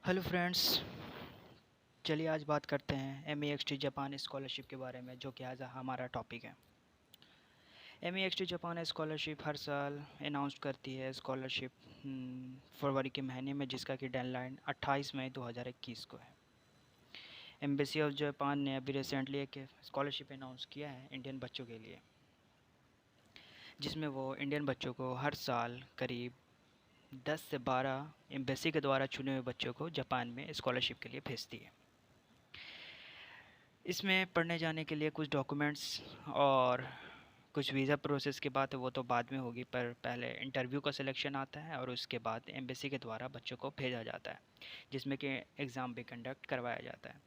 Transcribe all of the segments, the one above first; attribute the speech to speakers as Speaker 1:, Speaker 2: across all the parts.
Speaker 1: Hello friends. चलिए आज बात करते हैं MEXT जापान स्कॉलरशिप के बारे में, जो कि आज हमारा टॉपिक है। MEXT जापान स्कॉलरशिप हर साल अनाउंस करती है स्कॉलरशिप फरवरी के महीने में, जिसका कि डेडलाइन 28 मई 2021 को है। एम्बेसी ऑफ जापान ने अभी रिसेंटली एक स्कॉलरशिप अनाउंस किया है इंडियन बच्चों के लिए, जिसमें वो इंडियन बच्चों को हर साल करीब 10 से 12 एम्बेसी के द्वारा चुने हुए बच्चों को जापान में स्कॉलरशिप के लिए भेजती है। इसमें पढ़ने जाने के लिए कुछ डॉक्यूमेंट्स और कुछ वीज़ा प्रोसेस की बात है, वो तो बाद में होगी, पर पहले इंटरव्यू का सिलेक्शन आता है और उसके बाद एम्बेसी के द्वारा बच्चों को भेजा जाता है, जिसमें कि एग्ज़ाम भी कंडक्ट करवाया जाता है।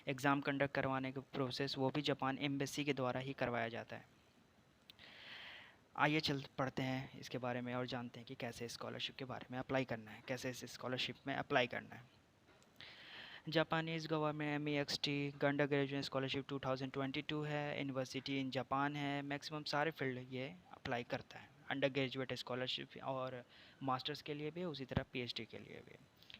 Speaker 1: एग्ज़ाम कंडक्ट करवाने का प्रोसेस वो भी जापान एम्बेसी के द्वारा ही करवाया जाता है। आइए चल पढ़ते हैं इसके बारे में और जानते हैं कि कैसे स्कॉलरशिप के बारे में अप्लाई करना है, कैसे इस स्कॉलरशिप में अप्लाई करना है। Japanese government MEXT under graduate scholarship 2022 है। यूनिवर्सिटी इन जापान है। मैक्सिमम सारे फील्ड ये अप्लाई करता है, अंडर ग्रेजुएट स्कॉलरशिप और मास्टर्स के लिए भी, उसी तरह PhD के लिए भी।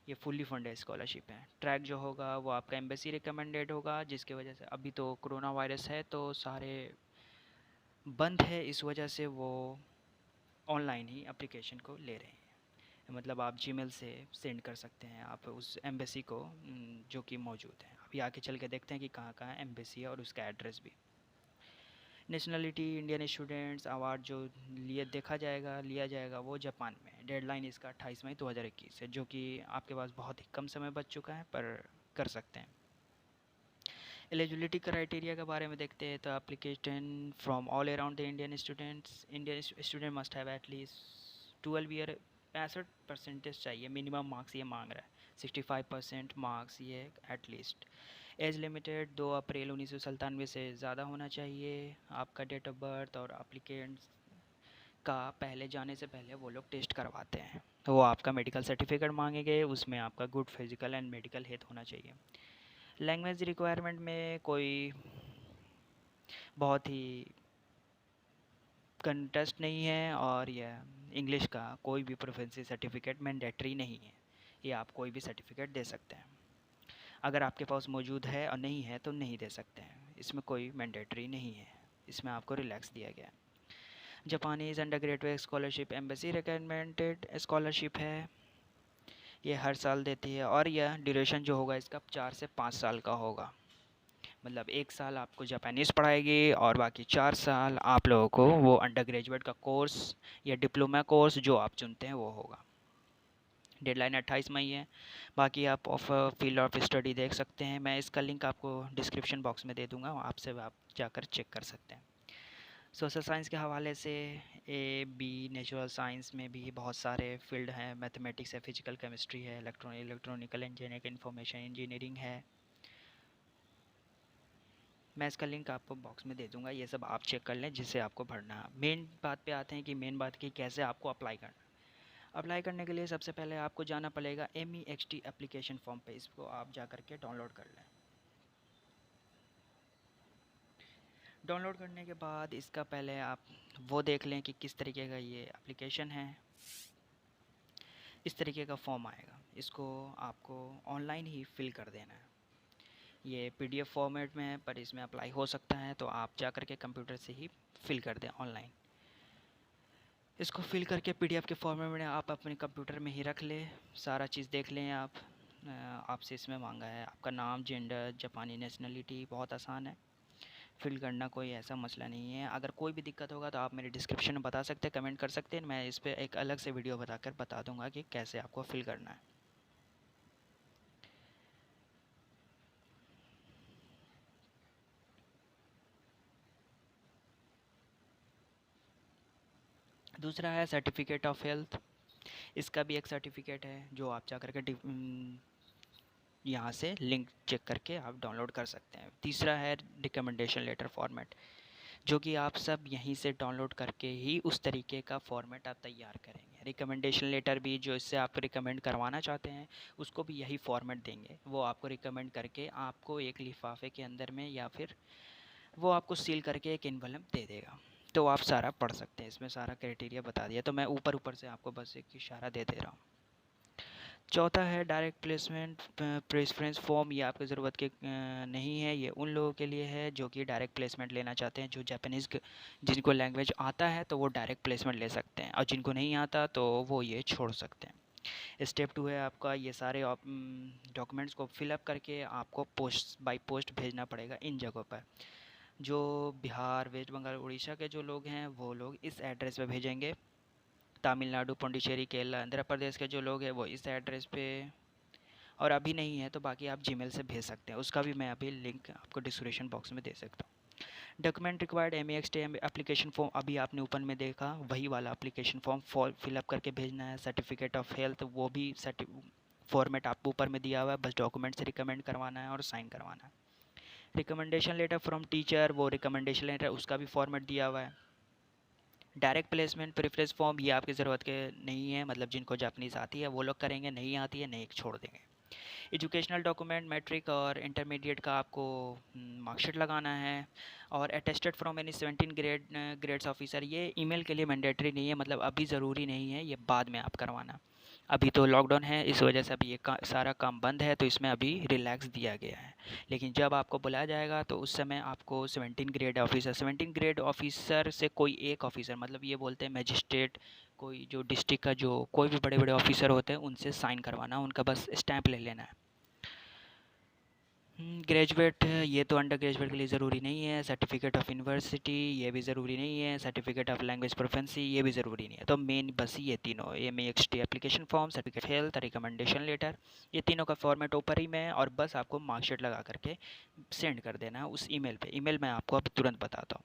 Speaker 1: ये फुल्ली फंडेड स्कॉलरशिप है। ट्रैक जो होगा वो आपका एम्बेसी रिकमेंडेड होगा, जिसकी वजह से अभी तो कोरोना वायरस है तो सारे बंद है, इस वजह से वो ऑनलाइन ही एप्लीकेशन को ले रहे हैं। मतलब आप जीमेल से सेंड कर सकते हैं आप उस एम्बेसी को, जो कि मौजूद है। अभी आके चल के देखते हैं कि कहाँ कहाँ एम्बेसी है और उसका एड्रेस भी। नेशनलिटी इंडियन स्टूडेंट्स अवार्ड जो लिया जाएगा वो जापान में। डेडलाइन इसका 28 मई 2021 है, जो कि आपके पास बहुत ही कम समय बच चुका है, पर कर सकते हैं। एलिजिबिलिटी क्राइटेरिया के बारे में देखते हैं तो application from all around the Indian student must have at least 12 year. 65% चाहिए मिनिमम मार्क्स, ये मांग रहा है। 65% मार्क्स ये एटलीस्ट। एज लिमिटेड 2 अप्रैल 1997 से ज़्यादा होना चाहिए। आपका डेट ऑफ बर्थ और अप्लीकेंट्स का पहले जाने से पहले वो लोग टेस्ट करवाते हैं, तो वो आपका मेडिकल सर्टिफिकेट मांगेंगे, उसमें आपका good physical and medical health होना चाहिए। लैंग्वेज रिक्वायरमेंट में कोई बहुत ही कंटेस्ट नहीं है, और यह इंग्लिश का कोई भी प्रोफेंसी सर्टिफिकेट मैंडेटरी नहीं है। ये आप कोई भी सर्टिफिकेट दे सकते हैं। अगर आपके पास मौजूद है और नहीं है तो नहीं दे सकते हैं, इसमें कोई मैंडेटरी नहीं है, इसमें आपको रिलैक्स दिया गया है। Japanese under graduate scholarship embassy recommended scholarship है। ये हर साल देती है और यह ड्यूरेशन जो होगा इसका 4 से 5 साल का होगा। मतलब 1 साल आपको जापानीज़ पढ़ाएगी और बाकी 4 साल आप लोगों को वो अंडर ग्रेजुएट का कोर्स या डिप्लोमा कोर्स जो आप चुनते हैं वो होगा। डेडलाइन 28 मई है। बाकी आप ऑफ फील्ड ऑफ स्टडी देख सकते हैं, मैं इसका लिंक आपको डिस्क्रिप्शन बॉक्स में दे दूँगा, आपसे आप जाकर चेक कर सकते हैं। सोशल साइंस के हवाले से AB नेचुरल साइंस में भी बहुत सारे फील्ड हैं। मैथमेटिक्स है, फिजिकल केमिस्ट्री है, इलेक्ट्रॉनिकल इंजीनियरिंग, इंफॉर्मेशन इंजीनियरिंग है। मैं इसका लिंक आपको बॉक्स में दे दूंगा, ये सब आप चेक कर लें जिससे आपको भरना है। मेन बात पे आते हैं कि मेन बात की कैसे आपको अप्लाई करना है। अप्लाई करने के लिए सबसे पहले आपको जाना पड़ेगा MEXT एप्लीकेशन फॉर्म पे, इसको आप जा कर के डाउनलोड कर लें। डाउनलोड करने के बाद इसका पहले आप वो देख लें कि किस तरीके का ये एप्लीकेशन है। इस तरीके का फॉर्म आएगा, इसको आपको ऑनलाइन ही फिल कर देना है। ये PDF फॉर्मेट में है, पर इसमें अप्लाई हो सकता है, तो आप जा कर के कंप्यूटर से ही फिल कर दें ऑनलाइन। इसको फिल करके PDF के फॉर्मेट में आप अपने कंप्यूटर में ही रख लें, सारा चीज़ देख लें आप। आपसे इसमें मांगा है आपका नाम, जेंडर, जापानी नेशनलिटी, बहुत आसान है फिल करना, कोई ऐसा मसला नहीं है। अगर कोई भी दिक्कत होगा तो आप मेरे डिस्क्रिप्शन में बता सकते हैं, कमेंट कर सकते हैं, मैं इस पर एक अलग से वीडियो बताकर बता दूंगा कि कैसे आपको फिल करना है। दूसरा है सर्टिफिकेट ऑफ हेल्थ। इसका भी एक सर्टिफिकेट है जो आप जा कर के यहाँ से लिंक चेक करके आप डाउनलोड कर सकते हैं। तीसरा है रिकमेंडेशन लेटर फॉर्मेट, जो कि आप सब यहीं से डाउनलोड करके ही उस तरीके का फॉर्मेट आप तैयार करेंगे। रिकमेंडेशन लेटर भी जो इससे आप रिकमेंड करवाना चाहते हैं उसको भी यही फॉर्मेट देंगे, वो आपको रिकमेंड करके आपको एक लिफाफे के अंदर में या फिर वो आपको सील करके एक एनवलप दे देगा, तो आप सारा पढ़ सकते हैं। इसमें सारा क्राइटेरिया बता दिया, तो मैं ऊपर ऊपर से आपको बस एक इशारा दे दे रहा हूँ। चौथा है डायरेक्ट प्लेसमेंट प्रेफरेंस फॉर्म। ये आपकी ज़रूरत के नहीं है, ये उन लोगों के लिए है जो कि डायरेक्ट प्लेसमेंट लेना चाहते हैं, जो जापानीज़ जिनको लैंग्वेज आता है तो वो डायरेक्ट प्लेसमेंट ले सकते हैं, और जिनको नहीं आता तो वो ये छोड़ सकते हैं। स्टेप 2 है आपका, ये सारे डॉक्यूमेंट्स को फिलअप करके आपको पोस्ट बाय पोस्ट भेजना पड़ेगा इन जगहों पर। जो बिहार, वेस्ट बंगाल, उड़ीसा के जो लोग हैं वो लोग इस एड्रेस पे भेजेंगे। तमिलनाडु, पुडुचेरी, केरला, आंध्र प्रदेश के जो लोग हैं वो इस एड्रेस पे, और अभी नहीं है तो बाकी आप जीमेल से भेज सकते हैं, उसका भी मैं अभी लिंक आपको डिस्क्रिप्शन बॉक्स में दे सकता हूँ। Document required MEXT application form, अभी आपने ऊपर में देखा वही वाला एप्लीकेशन फॉर्म फिलअप करके भेजना है। सर्टिफिकेट ऑफ हेल्थ, वो भी फॉर्मेट आपको ऊपर में दिया हुआ है, बस डॉक्यूमेंट से रिकमेंड करवाना है और साइन करवाना है। रिकमेंडेशन लेटर फ्रॉम टीचर, वो रिकमेंडेशन लेटर उसका भी फॉर्मेट दिया हुआ है। डायरेक्ट प्लेसमेंट प्रेफरेंस फॉर्म, ये आपकी ज़रूरत के नहीं है, मतलब जिनको जापनीज़ आती है वो लोग करेंगे, नहीं आती है नहीं छोड़ देंगे। एजुकेशनल डॉक्यूमेंट, मैट्रिक और इंटरमीडिएट का आपको मार्कशीट लगाना है, और attested from any 17 grades officer, ये ईमेल के लिए मैंडेटरी नहीं है, मतलब अभी ज़रूरी नहीं है, ये बाद में आप करवाना। अभी तो लॉकडाउन है, इस वजह से अभी ये सारा काम बंद है, तो इसमें अभी रिलैक्स दिया गया है। लेकिन जब आपको बुलाया जाएगा तो उस समय आपको 17 ग्रेड ऑफिसर से कोई एक ऑफिसर, मतलब ये बोलते हैं मजिस्ट्रेट, कोई जो डिस्ट्रिक्ट का जो कोई भी बड़े बड़े ऑफिसर होते हैं उनसे साइन करवाना, उनका बस स्टैंप ले लेना है। ग्रेजुएट, ये तो अंडर ग्रेजुएट के लिए ज़रूरी नहीं है। सर्टिफिकेट ऑफ यूनिवर्सिटी, ये भी ज़रूरी नहीं है। सर्टिफिकेट ऑफ लैंग्वेज प्रोफेंसी, ये भी ज़रूरी नहीं है। तो मेन बस ये तीनों, MEXT application form, certificate health, recommendation letter, ये तीनों का फॉर्मेट ऊपर ही में है, और बस आपको मार्कशीट लगा करके सेंड कर देना है उस ईमेल पे। ईमेल मैं आपको अब तुरंत बताता हूँ।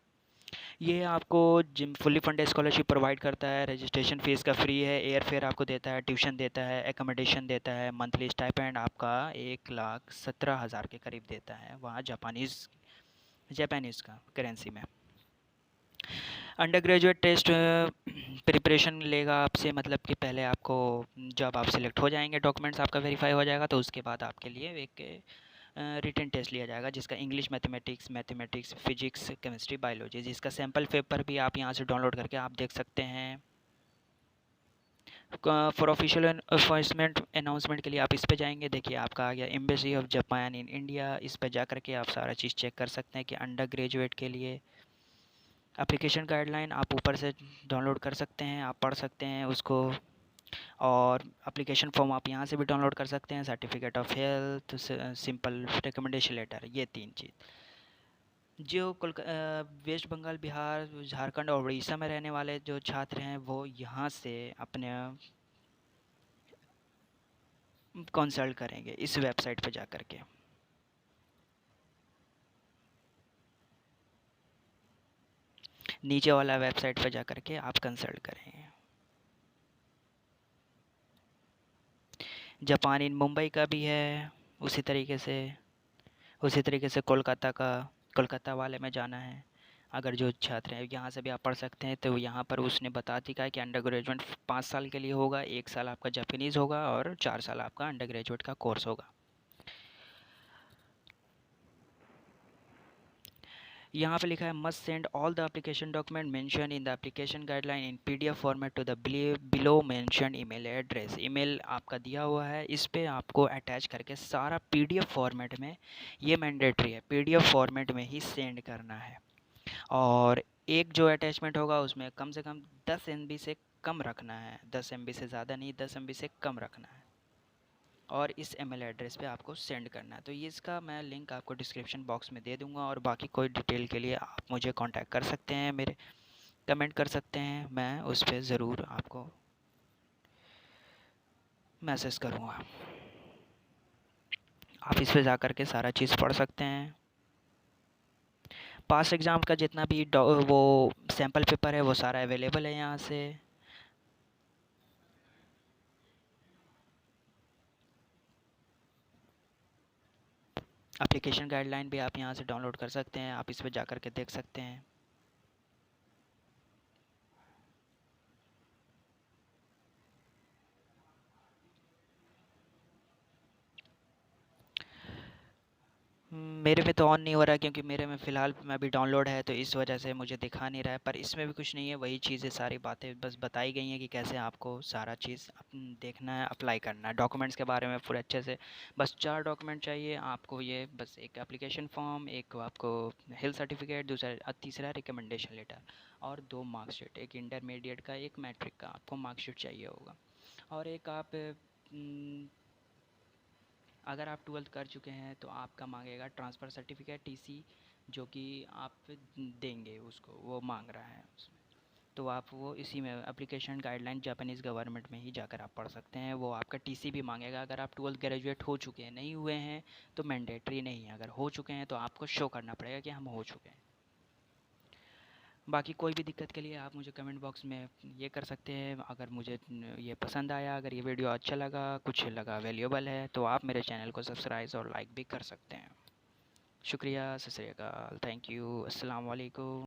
Speaker 1: ये आपको gym fully funded scholarship provide करता है। रजिस्ट्रेशन फ़ीस का फ्री है, एयर फेयर आपको देता है, ट्यूशन देता है, एकोमोडेशन देता है, मंथली स्टाइपेंड आपका 1,17,000 के करीब देता है वहाँ जापानीज़ का करेंसी में। अंडर ग्रेजुएट टेस्ट प्रिपरेशन लेगा आपसे, मतलब कि पहले आपको, जब आप सिलेक्ट हो जाएंगे, डॉक्यूमेंट्स आपका वेरीफाई हो जाएगा, तो उसके बाद आपके लिए एक रिटन टेस्ट लिया जाएगा, जिसका English, mathematics, physics, chemistry, biology, जिसका सैम्पल पेपर भी आप यहाँ से डाउनलोड करके आप देख सकते हैं। फॉर ऑफिशियल अनाउंसमेंट के लिए आप इस पे जाएंगे, देखिए आपका आ गया embassy of Japan in India. इस पे जा करके आप सारा चीज़ चेक कर सकते हैं कि अंडर ग्रेजुएट के लिए एप्लीकेशन गाइडलाइन आप ऊपर से डाउनलोड कर सकते हैं, आप पढ़ सकते हैं उसको, और एप्लीकेशन फॉर्म आप यहाँ से भी डाउनलोड कर सकते हैं। Certificate of health, simple recommendation letter, ये तीन चीज़। जो वेस्ट बंगाल, बिहार, झारखंड और उड़ीसा में रहने वाले जो छात्र हैं वो यहाँ से अपने कंसल्ट करेंगे इस वेबसाइट पे जा कर के। नीचे वाला वेबसाइट पे जा कर के आप कंसल्ट करेंगे। जापान इन मुंबई का भी है, उसी तरीके से कोलकाता वाले में जाना है। अगर जो छात्र हैं यहाँ से भी आप पढ़ सकते हैं, तो यहाँ पर उसने बता दिया है कि अंडर ग्रेजुएट 5 साल के लिए होगा, 1 साल आपका जापानीज़ होगा और 4 साल आपका अंडर ग्रेजुएट का कोर्स होगा। यहाँ पे लिखा है must send all the application document mention in the application guideline in PDF format to the below mention email address. Email आपका दिया हुआ है, इस पे आपको अटैच करके सारा PDF फॉर्मेट में, ये मैंडेटरी है, PDF फॉर्मेट में ही सेंड करना है। और एक जो अटैचमेंट होगा उसमें कम से कम 10 MB से कम रखना है, 10 MB से ज़्यादा नहीं, 10 MB से कम रखना है, और इस ईमेल एड्रेस पे आपको सेंड करना है। तो ये इसका मैं लिंक आपको डिस्क्रिप्शन बॉक्स में दे दूँगा, और बाकी कोई डिटेल के लिए आप मुझे कांटेक्ट कर सकते हैं, मेरे कमेंट कर सकते हैं, मैं उस पर ज़रूर आपको मैसेज करूँगा। आप इस पे जा कर के सारा चीज़ पढ़ सकते हैं। पास एग्ज़ाम का जितना भी वो सैम्पल पेपर है वो सारा अवेलेबल है यहाँ से। एप्लीकेशन गाइडलाइन भी आप यहाँ से डाउनलोड कर सकते हैं, आप इस पे जा कर के देख सकते हैं। मेरे में तो ऑन नहीं हो रहा है क्योंकि मेरे में फ़िलहाल में अभी डाउनलोड है, तो इस वजह से मुझे दिखा नहीं रहा है। पर इसमें भी कुछ नहीं है, वही चीज़ें सारी बातें बस बताई गई हैं कि कैसे आपको सारा चीज़ देखना है, अप्लाई करना है। डॉक्यूमेंट्स के बारे में पूरे अच्छे से, बस 4 डॉक्यूमेंट चाहिए आपको। ये बस एक एप्लीकेशन फॉर्म, एक आपको हेल्थ सर्टिफिकेट, दूसरा तीसरा रिकमेंडेशन लेटर और 2 मार्कशीट, एक इंटरमीडिएट का, एक मैट्रिक का आपको मार्कशीट चाहिए होगा। और एक आप अगर आप 12th कर चुके हैं तो आपका मांगेगा ट्रांसफ़र सर्टिफिकेट, टीसी, जो कि आप देंगे उसको, वो मांग रहा है उसमें। तो आप वो इसी में एप्लीकेशन गाइडलाइन जापानीज़ गवर्नमेंट में ही जाकर आप पढ़ सकते हैं। वो आपका टीसी भी मांगेगा। अगर आप 12th ग्रेजुएट हो चुके हैं, नहीं हुए हैं तो मैंडेटरी नहीं है। अगर हो चुके हैं तो आपको शो करना पड़ेगा कि हम हो चुके हैं। बाकी कोई भी दिक्कत के लिए आप मुझे कमेंट बॉक्स में ये कर सकते हैं। अगर मुझे ये पसंद आया, अगर ये वीडियो अच्छा लगा, कुछ लगा वैल्यूएबल है, तो आप मेरे चैनल को सब्सक्राइब और लाइक भी कर सकते हैं। शुक्रिया, सत श्री अकाल, थैंक यू, अस्सलाम वालेकुम।